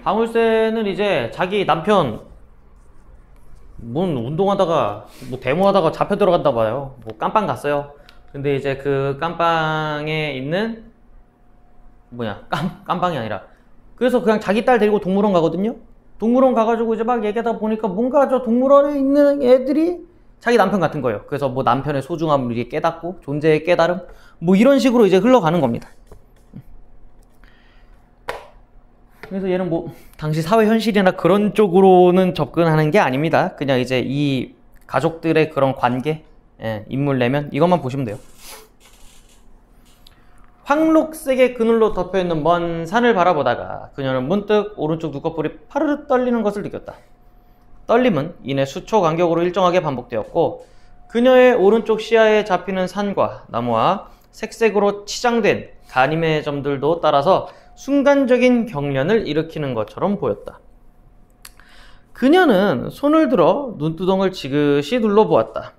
방울새는 이제 자기 남편 뭔 운동하다가 뭐 데모하다가 잡혀 들어갔나 봐요. 뭐 깜빵 갔어요. 근데 이제 그 깜빵에 있는 깜빵이 아니라 그래서 그냥 자기 딸 데리고 동물원 가거든요. 동물원 가가지고 이제 막 얘기하다 보니까 뭔가 저 동물원에 있는 애들이 자기 남편 같은 거예요. 그래서 뭐 남편의 소중함을 이게 깨닫고 존재의 깨달음 뭐 이런 식으로 이제 흘러가는 겁니다. 그래서 얘는 뭐 당시 사회 현실이나 그런 쪽으로는 접근하는 게 아닙니다. 그냥 이제 이 가족들의 그런 관계, 인물 내면 이것만 보시면 돼요. 황록색의 그늘로 덮여있는 먼 산을 바라보다가 그녀는 문득 오른쪽 눈꺼풀이 파르르 떨리는 것을 느꼈다. 떨림은 이내 수초 간격으로 일정하게 반복되었고 그녀의 오른쪽 시야에 잡히는 산과 나무와 색색으로 치장된 가림의 점들도 따라서 순간적인 경련을 일으키는 것처럼 보였다. 그녀는 손을 들어 눈두덩을 지그시 눌러보았다.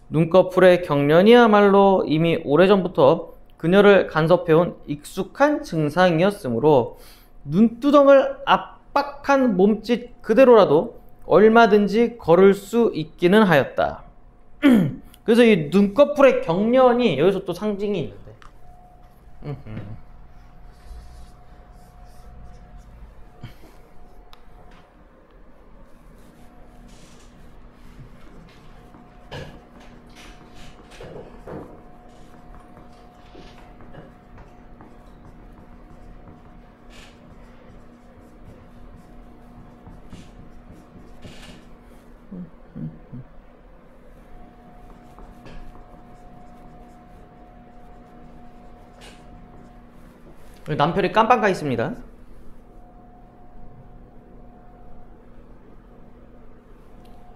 눈꺼풀의 경련이야말로 이미 오래전부터 그녀를 간섭해온 익숙한 증상이었으므로 눈두덩을 압박한 몸짓 그대로라도 얼마든지 걸을 수 있기는 하였다. 그래서 이 눈꺼풀의 경련이 여기서 또 상징이 있는데 남편이 깜빵 가 있습니다.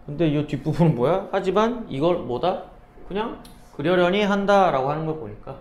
근데 이 뒷부분은 뭐야? 하지만 이걸 뭐다? 그냥 그려려니 한다 라고 하는 걸 보니까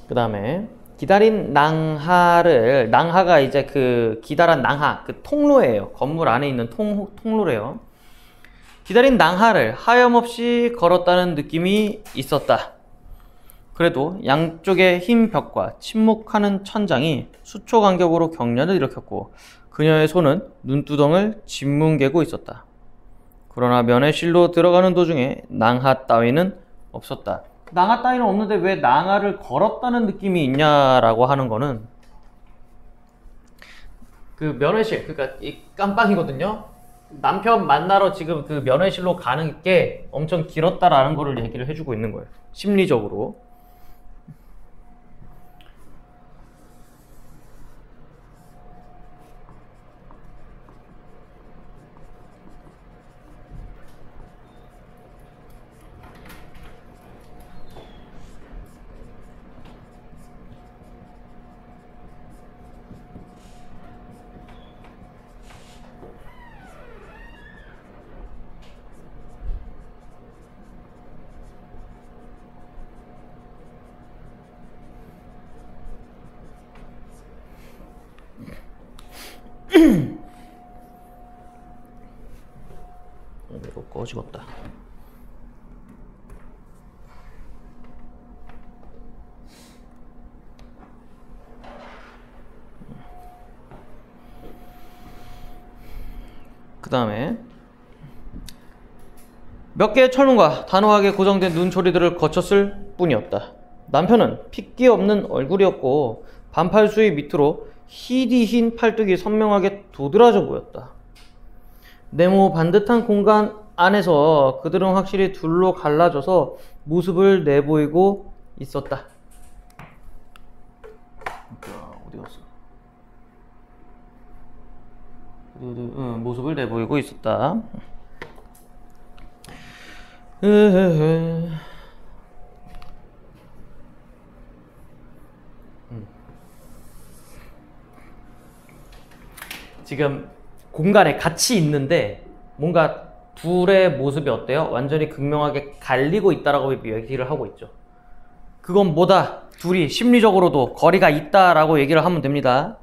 그 다음에 기다린 낭하가 이제 그 기다란 낭하, 그 통로예요. 건물 안에 있는 통로래요. 기다린 낭하를 하염없이 걸었다는 느낌이 있었다. 그래도 양쪽의 흰 벽과 침묵하는 천장이 수초 간격으로 경련을 일으켰고 그녀의 손은 눈두덩을 짓뭉개고 있었다. 그러나 면회실로 들어가는 도중에 낭하 따위는 없었다. 낭하 따위는 없는데 왜 낭하를 걸었다는 느낌이 있냐라고 하는 거는 그 면회실, 그러니까 이 깜빵이거든요. 남편 만나러 지금 그 면회실로 가는 게 엄청 길었다라는 거를 얘기를 해주고 있는 거예요. 심리적으로. 이거 꺼지겠다. 그 다음에 몇 개의 철문과 단호하게 고정된 눈초리들을 거쳤을 뿐이었다. 남편은 핏기 없는 얼굴이었고 반팔 수의 밑으로 희디 흰 팔뚝이 선명하게 도드라져 보였다. 네모 반듯한 공간 안에서 그들은 확실히 둘로 갈라져서 모습을 내보이고 있었다. 어디 갔어? 모습을 내보이고 있었다. 지금 공간에 같이 있는데 뭔가 둘의 모습이 어때요? 완전히 극명하게 갈리고 있다라고 얘기를 하고 있죠. 그건 뭐다? 둘이 심리적으로도 거리가 있다라고 얘기를 하면 됩니다.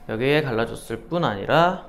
여기에 갈라졌을 뿐 아니라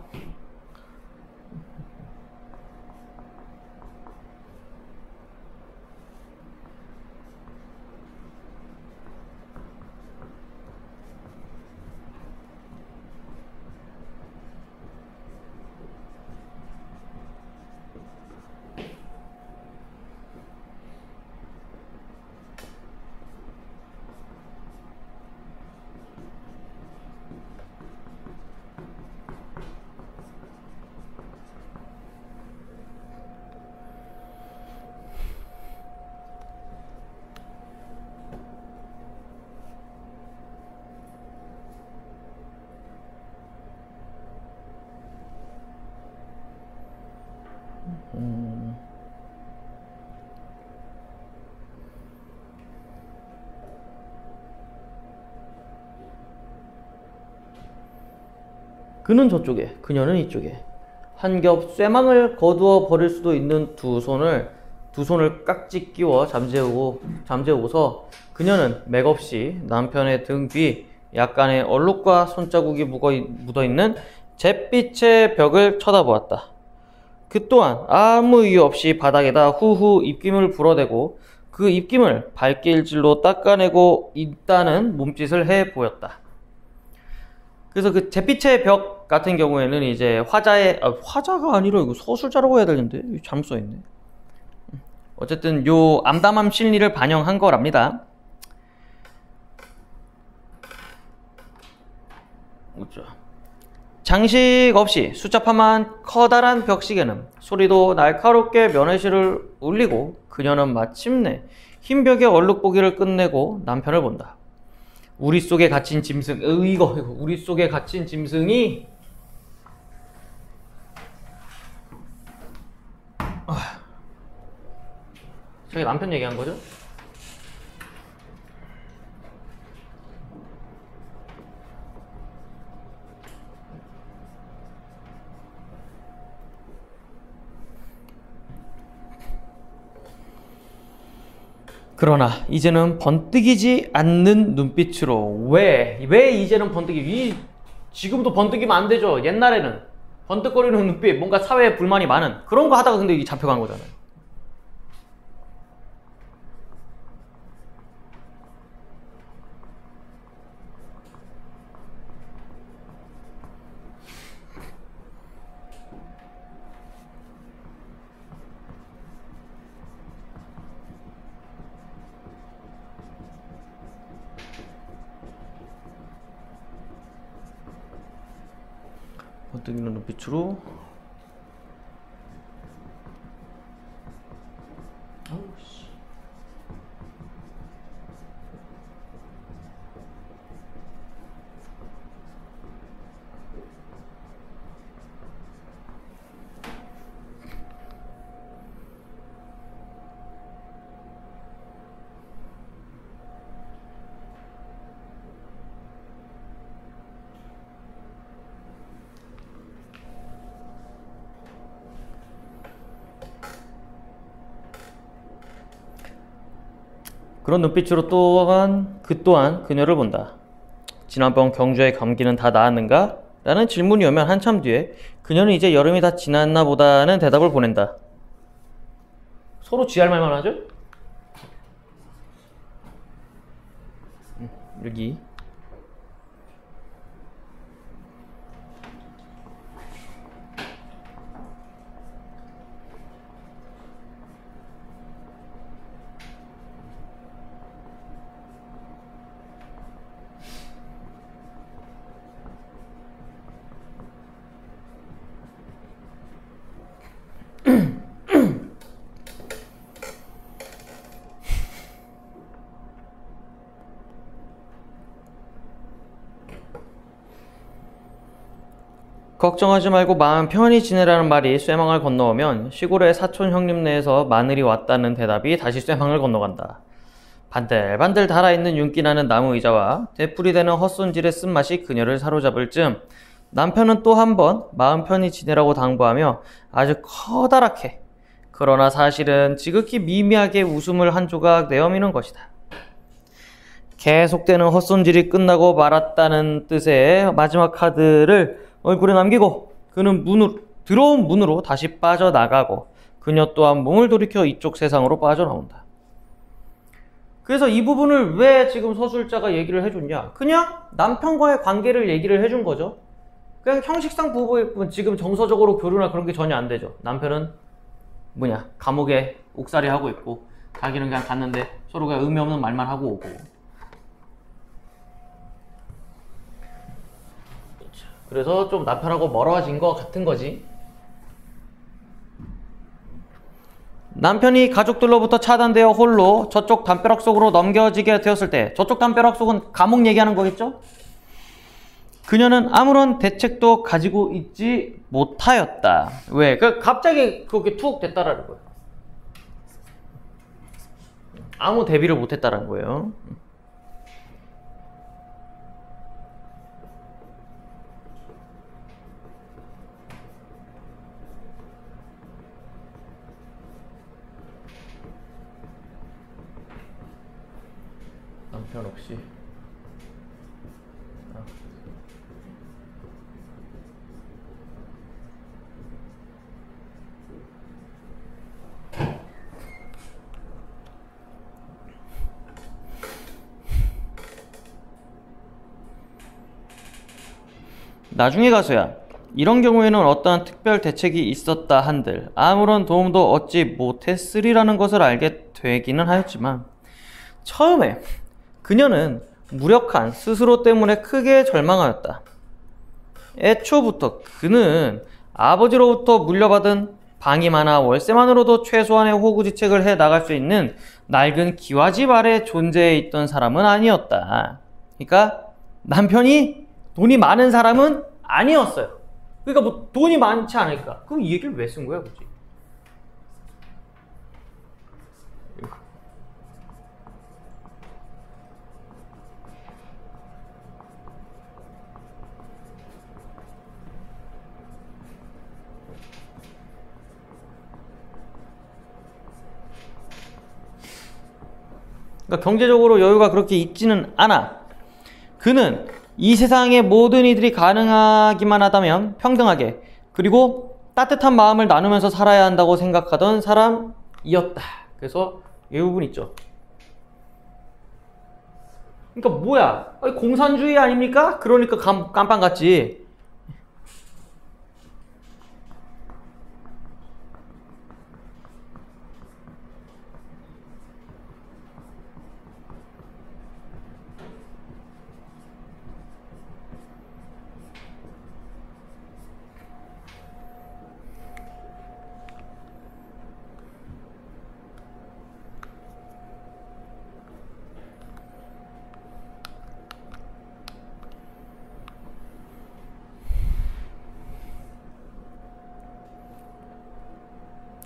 그는 저쪽에, 그녀는 이쪽에 한 겹 쇠망을 거두어 버릴 수도 있는 두 손을 깍지 끼워 잠재우고서 그녀는 맥없이 남편의 등 뒤 약간의 얼룩과 손자국이 묻어있는 잿빛의 벽을 쳐다보았다. 그 또한 아무 이유 없이 바닥에다 후후 입김을 불어대고 그 입김을 발길질로 닦아내고 있다는 몸짓을 해 보였다. 그래서 그 잿빛의 벽 같은 경우에는 이제 화자가 아니라 이거 서술자라고 해야 되는데 잘못 써있네. 어쨌든 요 암담한 심리를 반영한 거랍니다. 장식 없이 수첩함한 커다란 벽시계는 소리도 날카롭게 면회실을 울리고 그녀는 마침내 흰 벽의 얼룩보기를 끝내고 남편을 본다. 우리 속에 갇힌 짐승, 우리 속에 갇힌 짐승이 저기 남편 얘기한 거죠? 그러나 이제는 번뜩이지 않는 눈빛으로 왜 이제는 지금도 번뜩이면 안 되죠. 옛날에는 번뜩거리는 눈빛, 뭔가 사회에 불만이 많은 그런 거 하다가 근데 이게 잡혀간 거잖아요. 번뜩이는 눈빛으로 그런 눈빛으로 그 또한 그녀를 본다. 지난번 경주의 감기는 다 나았는가? 라는 질문이 오면 한참 뒤에 그녀는 이제 여름이 다 지났나 보다는 대답을 보낸다. 서로 지할 말만 하죠? 여기 걱정하지 말고 마음 편히 지내라는 말이 쇠망을 건너오면 시골의 사촌 형님 내에서 마늘이 왔다는 대답이 다시 쇠망을 건너간다. 반들반들 달아있는 윤기나는 나무 의자와 되풀이되는 헛손질의 쓴맛이 그녀를 사로잡을 즈음 남편은 또 한 번 마음 편히 지내라고 당부하며 아주 커다랗게, 그러나 사실은 지극히 미미하게 웃음을 한 조각 내어미는 것이다. 계속되는 헛손질이 끝나고 말았다는 뜻의 마지막 카드를 얼굴에 남기고 그는 들어온 문으로 다시 빠져나가고 그녀 또한 몸을 돌이켜 이쪽 세상으로 빠져나온다. 그래서 이 부분을 왜 지금 서술자가 얘기를 해줬냐? 그냥 남편과의 관계를 얘기를 해준 거죠. 그냥 형식상 부부일 뿐, 지금 정서적으로 교류나 그런 게 전혀 안 되죠. 남편은 감옥에 옥살이 하고 있고 자기는 그냥 갔는데 서로가 의미 없는 말만 하고 오고. 그래서 좀 남편하고 멀어진 것 같은 거지. 남편이 가족들로부터 차단되어 홀로 저쪽 담벼락 속으로 넘겨지게 되었을 때, 저쪽 담벼락 속은 감옥 얘기하는 거겠죠? 그녀는 아무런 대책도 가지고 있지 못하였다. 왜? 갑자기 그렇게 툭 됐다라는 거예요. 아무 대비를 못했다라는 거예요. 남편 없이. 나중에 가서야 이런 경우에는 어떠한 특별 대책이 있었다 한들 아무런 도움도 얻지 못했으리라는 것을 알게 되기는 하였지만, 처음에 그녀는 무력한 스스로 때문에 크게 절망하였다. 애초부터 그는 아버지로부터 물려받은 방임하나 월세만으로도 최소한의 호구지책을 해 나갈 수 있는 낡은 기와집 아래 존재해 있던 사람은 아니었다. 그러니까 남편이 돈이 많은 사람은 아니었어요. 그러니까 뭐 돈이 많지 않을까? 그럼 이 얘기를 왜 쓴 거야, 굳이? 그러니까 경제적으로 여유가 그렇게 있지는 않아. 그는 이 세상의 모든 이들이 가능하기만 하다면 평등하게 그리고 따뜻한 마음을 나누면서 살아야 한다고 생각하던 사람이었다. 그래서 이 부분 있죠. 그러니까 뭐야? 공산주의 아닙니까? 그러니까 깜빵 같지.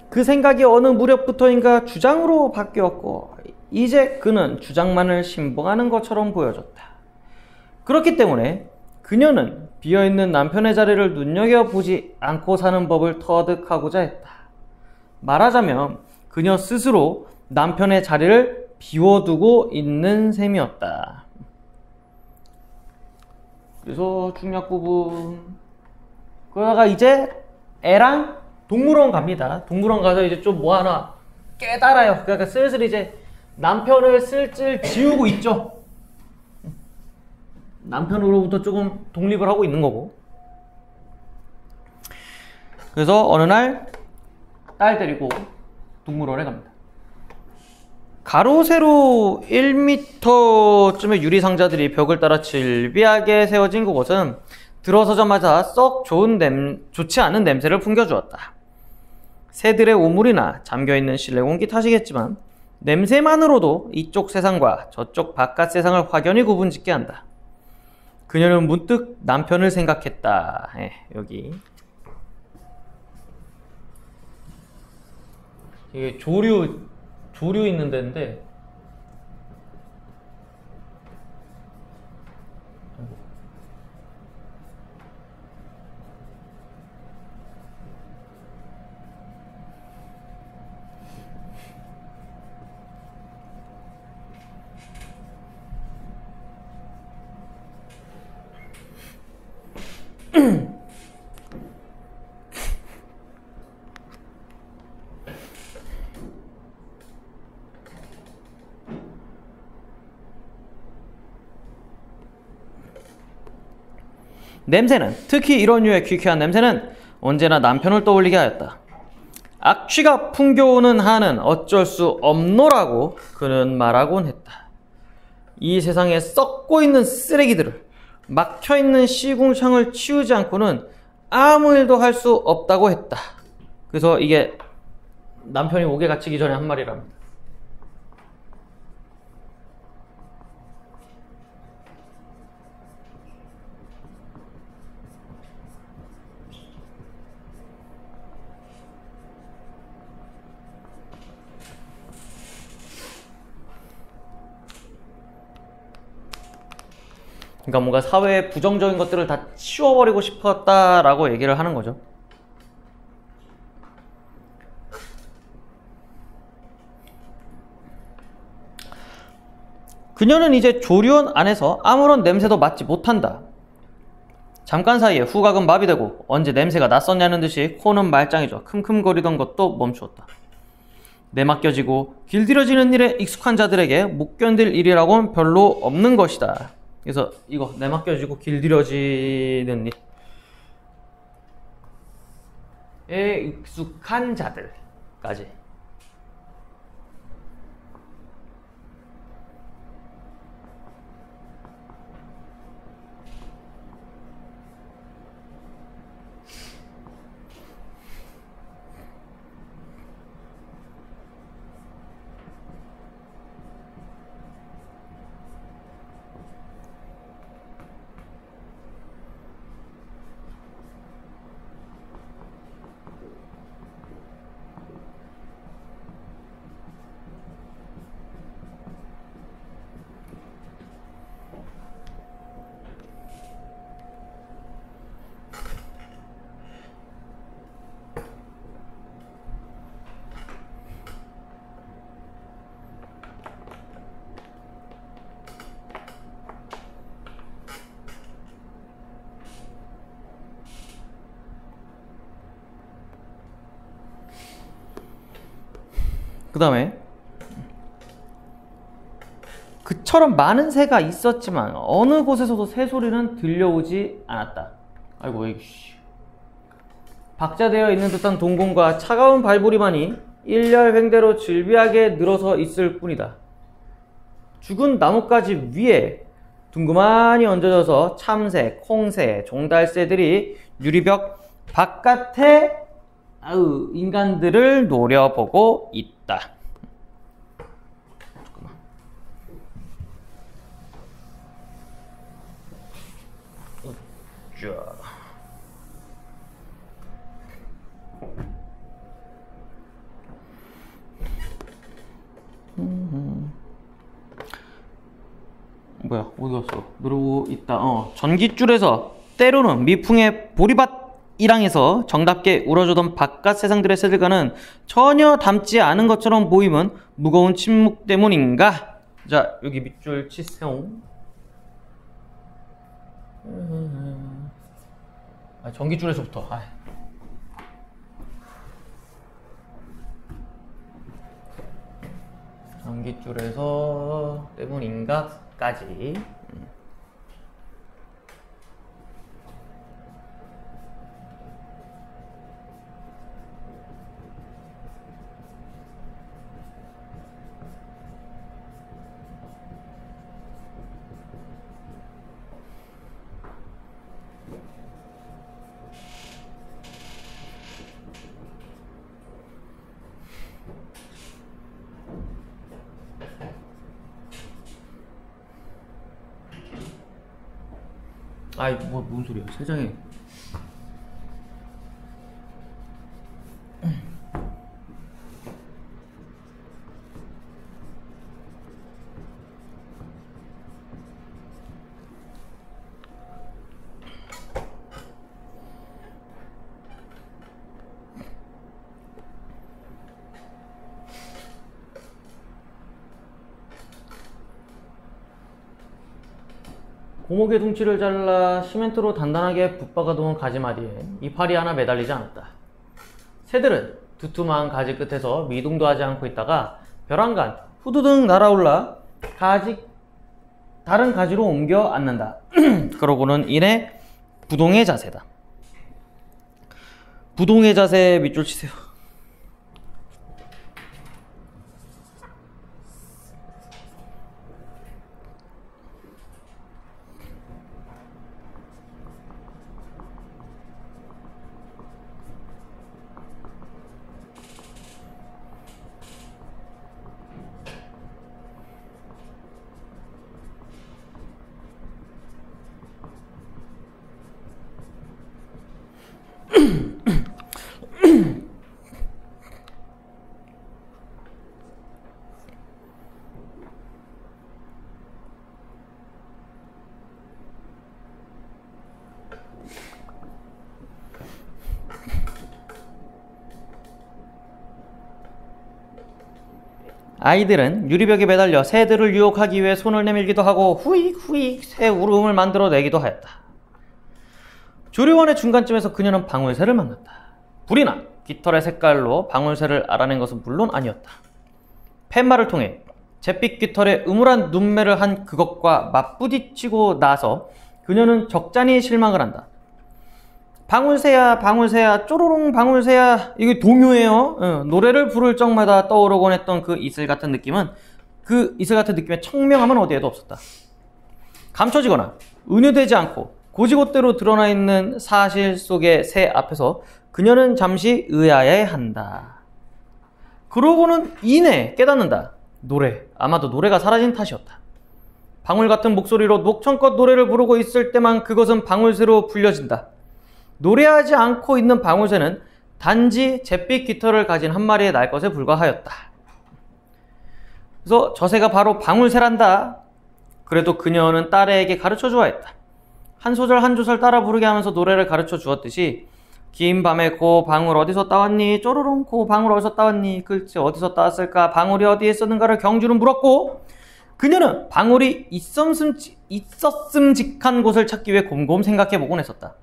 그 생각이 어느 무렵부터인가 주장으로 바뀌었고 이제 그는 주장만을 신봉하는 것처럼 보여졌다. 그렇기 때문에 그녀는 비어있는 남편의 자리를 눈여겨보지 않고 사는 법을 터득하고자 했다. 말하자면 그녀 스스로 남편의 자리를 비워두고 있는 셈이었다. 그래서 중략 부분, 그러다가 이제 애랑 동물원 갑니다. 동물원 가서 이제 좀 뭐 하나 깨달아요. 그러니까 슬슬 이제 남편을 슬슬 지우고 있죠. 남편으로부터 조금 독립을 하고 있는 거고. 그래서 어느 날 딸 데리고 동물원에 갑니다. 가로 세로 1m쯤의 유리상자들이 벽을 따라 질비하게 세워진 그곳은 들어서자마자 썩 좋지 않은 냄새를 풍겨주었다. 새들의 오물이나 잠겨있는 실내 공기 탓이겠지만 냄새만으로도 이쪽 세상과 저쪽 바깥 세상을 확연히 구분짓게 한다. 그녀는 문득 남편을 생각했다. 여기 이게 조류 있는 데인데 냄새는, 특히 이런 류의 귀쾌한 냄새는 언제나 남편을 떠올리게 하였다. 악취가 풍겨오는 한은 어쩔 수 없노라고 그는 말하곤 했다. 이 세상에 썩고 있는 쓰레기들을, 막혀있는 시궁창을 치우지 않고는 아무 일도 할 수 없다고 했다. 그래서 이게 남편이 옥에 갇히기 전에 한 말이랍니다. 그러니까 뭔가 사회의 부정적인 것들을 다 치워버리고 싶었다라고 얘기를 하는 거죠. 그녀는 이제 조류원 안에서 아무런 냄새도 맡지 못한다. 잠깐 사이에 후각은 마비되고 언제 냄새가 났었냐는 듯이 코는 말짱해져 킁킁거리던 것도 멈추었다. 내맡겨지고 길들여지는 일에 익숙한 자들에게 못 견딜 일이라고는 별로 없는 것이다. 그래서 이거 내맡겨지고 길들여지는 일에 익숙한 자들까지. 그 다음에 그처럼 많은 새가 있었지만 어느 곳에서도 새소리는 들려오지 않았다. 아이고, 에이씨. 박자되어 있는 듯한 동공과 차가운 발부리만이 일렬 횡대로 즐비하게 늘어서 있을 뿐이다. 죽은 나뭇가지 위에 둥그만히 얹어져서 참새, 콩새, 종달새들이 유리벽 바깥에 인간들을 노려보고 있다. 잠깐만. 자. 뭐야, 어디 갔어? 누르고 있다. 전깃줄에서 때로는 미풍의 보리밭이랑에서 정답게 울어주던 바깥 세상들의 새들과는 전혀 닮지 않은 것처럼 보임은 무거운 침묵 때문인가? 자, 여기 밑줄 치세요. 전깃줄에서부터. 전깃줄에서 때문인가까지. 아이 뭔 소리야? 세상에. 고목의 둥치를 잘라 시멘트로 단단하게 붙박아둔 가지마디에 이파리 하나 매달리지 않았다. 새들은 두툼한 가지 끝에서 미동도 하지 않고 있다가 벼랑간 후두둥 날아올라 다른 가지로 옮겨 앉는다. 그러고는 이내 부동의 자세다. 부동의 자세 밑줄 치세요. 아이들은 유리벽에 매달려 새들을 유혹하기 위해 손을 내밀기도 하고 후익후익 새 울음을 만들어내기도 하였다. 조리원의 중간쯤에서 그녀는 방울새를 만났다. 불이 나 깃털의 색깔로 방울새를 알아낸 것은 물론 아니었다. 팻말을 통해 잿빛 깃털에 음울한 눈매를 한 그것과 맞부딪히고 나서 그녀는 적잖이 실망을 한다. 방울새야 방울새야 쪼로롱 방울새야. 이게 동요예요. 노래를 부를 적마다 떠오르곤 했던 그 이슬 같은 느낌은 그 이슬 같은 느낌의 청명함은 어디에도 없었다. 감춰지거나 은유되지 않고 고지곳대로 드러나 있는 사실 속의 새 앞에서 그녀는 잠시 의아해한다. 그러고는 이내 깨닫는다. 노래, 아마도 노래가 사라진 탓이었다. 방울 같은 목소리로 녹청껏 노래를 부르고 있을 때만 그것은 방울새로 불려진다. 노래하지 않고 있는 방울새는 단지 잿빛 깃털을 가진 한 마리의 날것에 불과하였다. 그래서 저 새가 바로 방울새란다. 그래도 그녀는 딸에게 가르쳐 주어야 했다. 한 소절 한 소절 따라 부르게 하면서 노래를 가르쳐 주었듯이 긴 밤에 고 방울 어디서 따왔니? 쪼로롱 고 방울 어디서 따왔니? 글쎄 어디서 따왔을까? 방울이 어디에 있었는가를 경주는 물었고 그녀는 방울이 있었음직한 곳을 찾기 위해 곰곰 생각해보곤 했었다.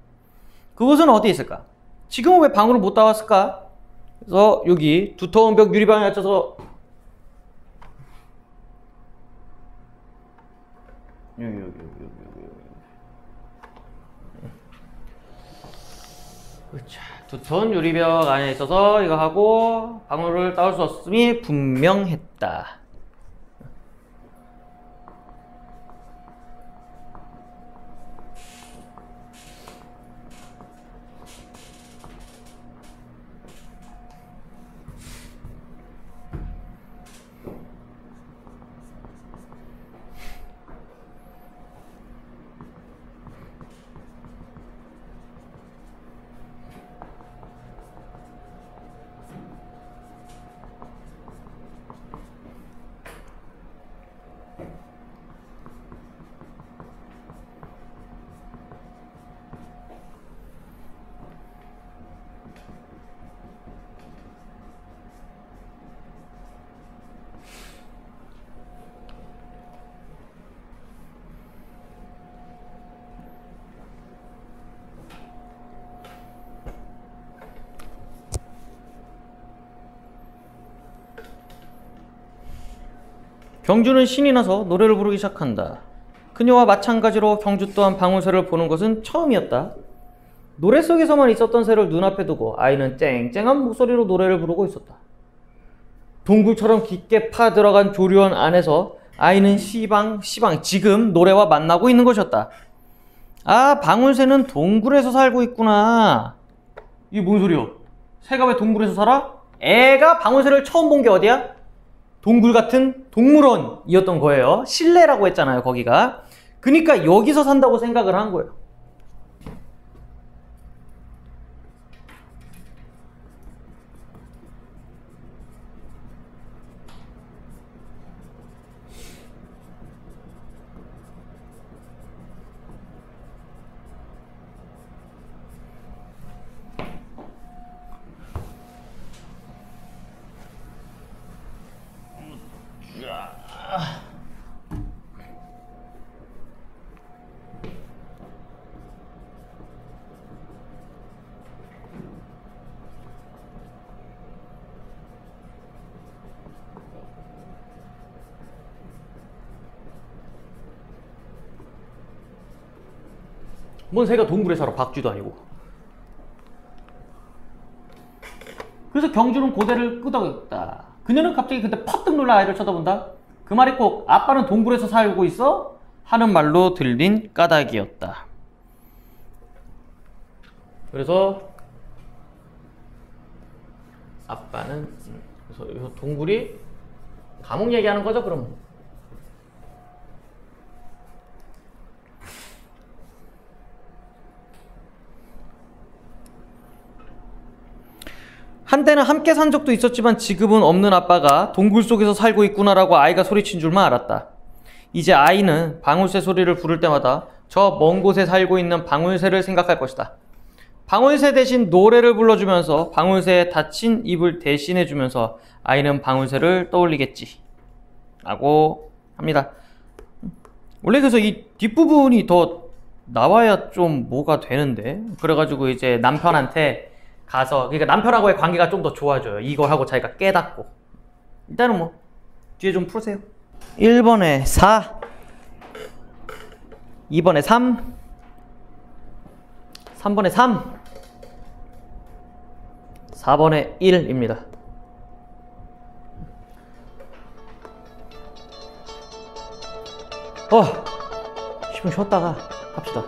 그곳은 어디에 있을까? 지금은 왜 방울을 못 따왔을까? 그래서 여기 두터운 벽 유리방에 앉혀서 여기 두터운 유리벽 안에 있어서 이거 하고 방울을 따올 수 없음이 분명했다. 경주는 신이 나서 노래를 부르기 시작한다. 그녀와 마찬가지로 경주 또한 방울새를 보는 것은 처음이었다. 노래 속에서만 있었던 새를 눈앞에 두고 아이는 쨍쨍한 목소리로 노래를 부르고 있었다. 동굴처럼 깊게 파 들어간 조리원 안에서 아이는 시방 지금 노래와 만나고 있는 것이었다. 아, 방울새는 동굴에서 살고 있구나. 이게 뭔 소리야? 새가 왜 동굴에서 살아? 애가 방울새를 처음 본 게 어디야? 동굴 같은 동물원이었던 거예요. 실내라고 했잖아요, 거기가. 그러니까 여기서 산다고 생각을 한 거예요. 뭔 새가 동굴에 살아. 박쥐도 아니고. 그래서 경주는 고개를 끄덕였다. 그녀는 갑자기 그때 퍼뜩 놀라 아이를 쳐다본다. 그 말이 꼭 아빠는 동굴에서 살고 있어? 하는 말로 들린 까닭이었다. 그래서 아빠는 그래서 동굴이 감옥 얘기하는 거죠, 그럼. 한때는 함께 산 적도 있었지만 지금은 없는 아빠가 동굴 속에서 살고 있구나라고 아이가 소리친 줄만 알았다. 이제 아이는 방울새 소리를 부를 때마다 저 먼 곳에 살고 있는 방울새를 생각할 것이다. 방울새 대신 노래를 불러주면서 방울새의 다친 입을 대신해주면서 아이는 방울새를 떠올리겠지 라고 합니다. 원래 그래서 이 뒷부분이 더 나와야 좀 뭐가 되는데, 그래가지고 이제 남편한테 가서, 그러니까 남편하고의 관계가 좀 더 좋아져요. 이걸 하고 자기가 깨닫고. 일단은 뭐 뒤에 좀 풀으세요. 1번에 4, 2번에 3, 3번에 3, 4번에 1입니다. 어, 10분 쉬었다가 합시다.